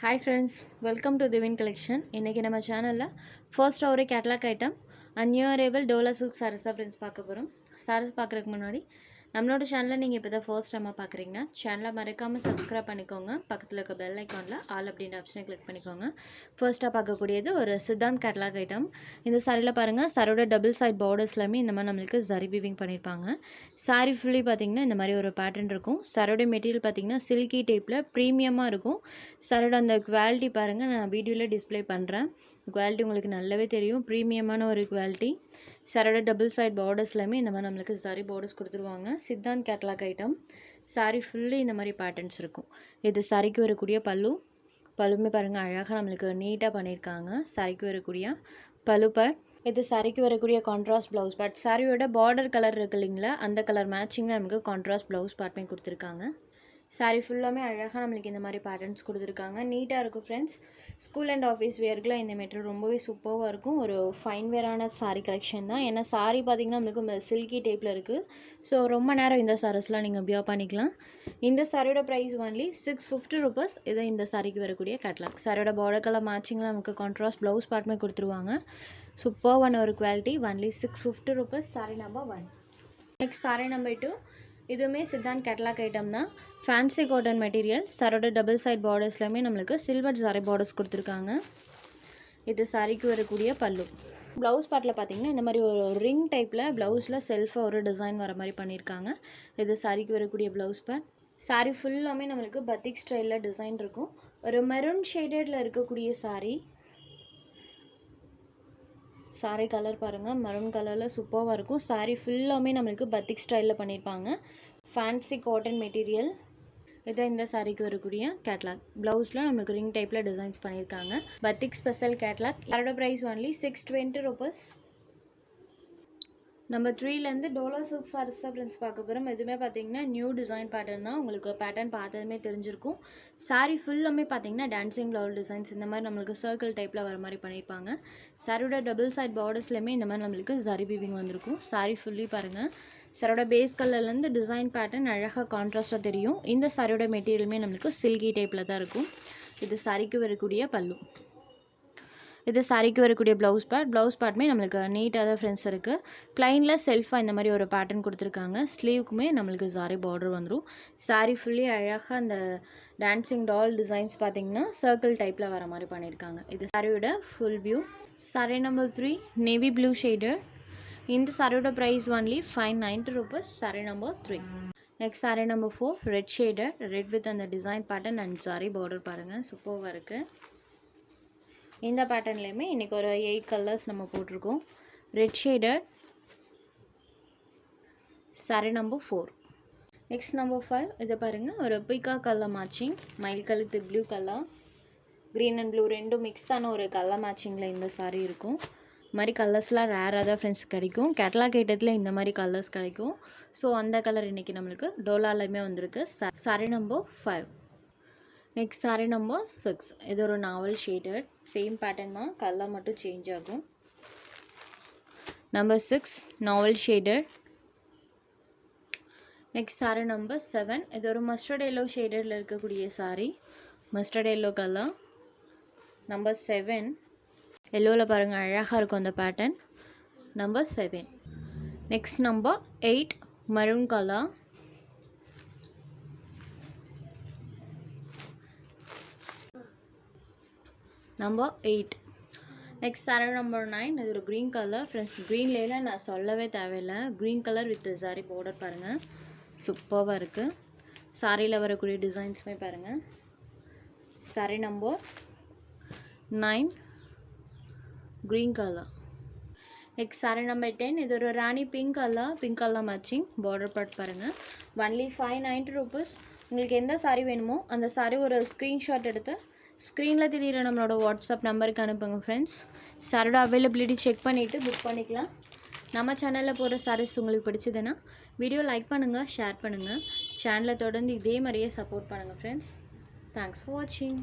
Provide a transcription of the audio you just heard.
Hi friends, welcome to Divine Collection. இன்னைக்கு நம்ம சேனல்ல ஃபர்ஸ்ட் ஒரு கேட்டலாக் ஐட்டம் நியூ அரைவல் டோலா சில்க் சாரீஸ் தான் ஃப்ரெண்ட்ஸ் பார்க்க போகிறோம். சாரீஸ் பார்க்குறதுக்கு முன்னாடி நம்மளோட சேனலை நீங்கள் இப்போ தான் ஃபர்ஸ்ட் டைமாக பார்க்குறீங்கன்னா சேனலை மறக்காமல் சப்ஸ்கிரைப் பண்ணிக்கோங்க. பக்கத்தில் இருக்க பெல் ஐக்கானில் ஆல் அப்படின்ற ஆப்ஷனை கிளிக் பண்ணிக்கோங்க. ஃபர்ஸ்ட்டாக பார்க்கக்கூடியது ஒரு சித்தாந்த் கேட்டலாக் ஐட்டம். இந்த சாரியில் பாருங்கள், சாரியோட டபுள் சைட் பார்டர்ஸ்லாமே இந்த மாதிரி நம்மளுக்கு ஜரி வீவிங் பண்ணியிருப்பாங்க. சாரி ஃபுல்லி பார்த்திங்கன்னா இந்த மாதிரி ஒரு பேட்டர்ன் இருக்கும். சாரியோட மெட்டீரியல் பார்த்திங்கன்னா சில்கி டைப்பில் ப்ரீமியமாக இருக்கும். சாரியோட அந்த குவாலிட்டி பாருங்கள், நான் வீடியோவில் டிஸ்பிளே பண்ணுறேன். குவாலிட்டி உங்களுக்கு நல்லாவே தெரியும், ப்ரீமியமான ஒரு குவாலிட்டி. சாரியோட டபுள் சைட் பார்டர்ஸ்லாமே இந்த மாதிரி நம்மளுக்கு சாரி பார்டர்ஸ் கொடுத்துருவாங்க. Siddhant catalogue item. Sorry fully இந்த மாதிரி பேட்டர்ன்ஸ் இருக்கும். இது சாரிக்கு வரக்கூடிய பல்லுமே பாருங்கள் அழகாக நம்மளுக்கு நீட்டாக பண்ணியிருக்காங்க. சாரிக்கு வரக்கூடிய பல்லு பேட். இது சாரிக்கு வரக்கூடிய கான்ட்ராஸ்ட் ப்ளவுஸ் பேட். சாரியோட பார்டர் கலர் இருக்கு இல்லைங்களா, அந்த கலர் மேட்சிங்கில் நமக்கு கான்ட்ராஸ்ட் ப்ளவுஸ் பேட்மே கொடுத்துருக்காங்க. சாரி ஃபுல்லாமே அழகாக நம்மளுக்கு இந்த மாதிரி பேட்டர்ன்ஸ் கொடுத்துருக்காங்க. நீட்டாக இருக்கும் ஃப்ரெண்ட்ஸ். ஸ்கூல் அண்ட் ஆஃபீஸ் வேர்க்குலாம் இந்த மெட்டீரியல் ரொம்பவே சூப்பராக இருக்கும். ஒரு ஃபைன் வேரான சாரீ கலெக்ஷன் தான். ஏன்னா சாரீ பார்த்திங்கன்னா நம்மளுக்கு சில்கி டைப்பில் இருக்குது. ஸோ ரொம்ப நேரம் இந்த சாரீஸ்லாம் நீங்கள் வியர் பண்ணிக்கலாம். இந்த சாரியோட ப்ரைஸ் ஒன்லி 650 ரூபீஸ். இது இந்த சாரிக்கு வரக்கூடிய கேட்லாக். சாரியோட பார்டர் கலர் மேட்சிங்கில் நமக்கு கான்ட்ராஸ்ட் ப்ளவுஸ் பார்ட்டுமே கொடுத்துருவாங்க. சூப்பரான ஒரு quality. Only 650 rupees. Sari number 1. Next sari number 2. இதுவுமே சித்தாந்த் கேட்டலாக் ஐட்டம் தான். Fancy cotton material. சாரோட டபுள் சைட் பார்டர்ஸ்லாமே நம்மளுக்கு சில்வர் சாரி பார்டர்ஸ் கொடுத்துருக்காங்க. இது சாரிக்கு வரக்கூடிய பல்லு. ப்ளவுஸ் பார்ட்டில் பார்த்தீங்கன்னா இந்த மாதிரி ஒரு ரிங் டைப்பில் ப்ளவுஸில் செல்ஃபாக ஒரு டிசைன் வர மாதிரி பண்ணியிருக்காங்க. இது சாரிக்கு வரக்கூடிய ப்ளவுஸ் பார்ட். சாரி ஃபுல்லாமே நம்மளுக்கு பத்திக் ஸ்டைலில் டிசைன் இருக்கும். ஒரு மெரூன் ஷேடடில் இருக்கக்கூடிய சாரி. சாரி கலர் பாருங்கள், மெரூன் கலரில் சூப்பராக இருக்கும். சாரி ஃபுல்லாமே நம்மளுக்கு பத்திக் ஸ்டைலில் பண்ணியிருப்பாங்க. Fancy cotton material. இதை இந்த சாரிக்கு வரக்கூடிய கேட்லாக். ப்ளவுஸில் நம்மளுக்கு ரிங் டைப்பில் டிசைன்ஸ் பண்ணியிருக்காங்க. Batik special catalogue. யாரோட ப்ரைஸ் ஒன்லி 620 ரூபீஸ். நம்பர் 3லேருந்து டோலா சில்க் சாரீஸ் தான் ஃப்ரெண்ட்ஸ் பார்க்க போகிறோம். எதுவுமே பார்த்தீங்கன்னா நியூ டிசைன் பேட்டர்ன் தான். உங்களுக்கு பேட்டர்ன் பார்த்ததுமே தெரிஞ்சிருக்கும். சாரி ஃபுல்லாமே பார்த்தீங்கன்னா டான்சிங் ப்ளவுஸ் டிசைன்ஸ் இந்த மாதிரி நம்மளுக்கு சர்க்கிள் டைப்பில் வர மாதிரி பண்ணியிருப்பாங்க. சாரியோட டபுள் சைட் பார்டர்ஸ்லையுமே இந்த மாதிரி நம்மளுக்கு ஜரி வீவிங் வந்திருக்கும். சாரி ஃபுல்லி பாருங்கள். சாரியோட பேஸ் கலர்லேருந்து டிசைன் பேட்டர்ன் அழகாக கான்ட்ராஸ்ட்டாக தெரியும். இந்த சாரியோட மெட்டீரியலுமே நம்மளுக்கு சில்கி டைப்பில் தான் இருக்கும். இது சாரிக்கு வரக்கூடிய பல்லு. இது சாரிக்கு வரக்கூடிய ப்ளவுஸ் பார்ட்மே நம்மளுக்கு நீட்டாக தான் ஃப்ரெண்ட்ஸ் இருக்குது. ப்ளைனில் செல்ஃபாக இந்த மாதிரி ஒரு பேட்டர்ன் கொடுத்துருக்காங்க. ஸ்லீவுக்குமே நம்மளுக்கு சாரி பார்டர் வந்துடும். சாரி ஃபுல்லி அழகாக அந்த டான்சிங் டால் டிசைன்ஸ் பார்த்திங்கன்னா சர்க்கிள் டைப்பில் வர மாதிரி பண்ணியிருக்காங்க. இது சாரியோட full view. Sari number 3 navy blue shade. இந்த சாரியோட price only 590 rupees. Sari number 3. Next sari number 4 red shade. Red with அந்த design pattern and sari border பாருங்கள், சூப்பராக இருக்குது. இந்த பேட்டர்ன்லேயுமே இன்றைக்கி ஒரு 8 கலர்ஸ் நம்ம போட்டிருக்கோம். ரெட் ஷேடர். சாரி நம்பர் 4. Next number 5. இதை பாருங்கள், ஒரு பீக்கா கலர் மேட்சிங், மயில் கழுத்து blue colour, green and blue ரெண்டும் மிக்ஸ் ஆன ஒரு கலர் மேட்சிங்கில் இந்த சாரி இருக்கும். இது மாதிரி கலர்ஸ்லாம் ரேராக தான் ஃப்ரெண்ட்ஸ் கிடைக்கும். கேட்டலாக் ஐட்டத்தில் இந்த மாதிரி கலர்ஸ் கிடைக்கும். ஸோ அந்த கலர் இன்றைக்கி நம்மளுக்கு டோலாலையுமே வந்திருக்கு. Sorry number 5. Next sari number 6. இது ஒரு நாவல் ஷேடட். சேம் பேட்டர்ன் தான், கலர் மட்டும் சேஞ்ச் ஆகும். நம்பர் 6 நாவல் ஷேடட். Next sari number 7. இது ஒரு மஸ்டர்ட் எல்லோ ஷேடடில் இருக்கக்கூடிய sorry. Mustard yellow colour. Number 7 எல்லோவில் பாருங்கள் அழகாக இருக்கும் அந்த pattern. Number 7. Next number 8 maroon colour. Number 8. Next sari number 9. இது ஒரு க்ரீன் கலர். ஃப்ரெண்ட்ஸ் க்ரீன்லேலாம் நான் சொல்லவே தேவையில்லை. Green colour with sari border பாருங்கள், சூப்பராக இருக்குது. சாரியில் வரக்கூடிய டிசைன்ஸுமே பாருங்கள். Sari number 9 green colour. Next sari number 10. இது ஒரு rani pink colour matching border part பாருங்கள். Only 590 rupees. உங்களுக்கு எந்த சாரி வேணுமோ அந்த சாரி ஒரு ஸ்க்ரீன்ஷாட் எடுத்து ஸ்க்ரீனில் தெரியுற நம்மளோட வாட்ஸ்அப் நம்பருக்கு அனுப்புங்க ஃப்ரெண்ட்ஸ். சாரோட அவைலபிலிட்டி செக் பண்ணிவிட்டு புக் பண்ணிக்கலாம். நம்ம சேனலில் போகிற சாரீஸ் உங்களுக்கு பிடிச்சதுன்னா வீடியோ லைக் பண்ணுங்கள், ஷேர் பண்ணுங்கள். சேனலை தொடர்ந்து இதே மாதிரியே சப்போர்ட் பண்ணுங்கள் ஃப்ரெண்ட்ஸ். தேங்க்ஸ் ஃபார் வாட்சிங்.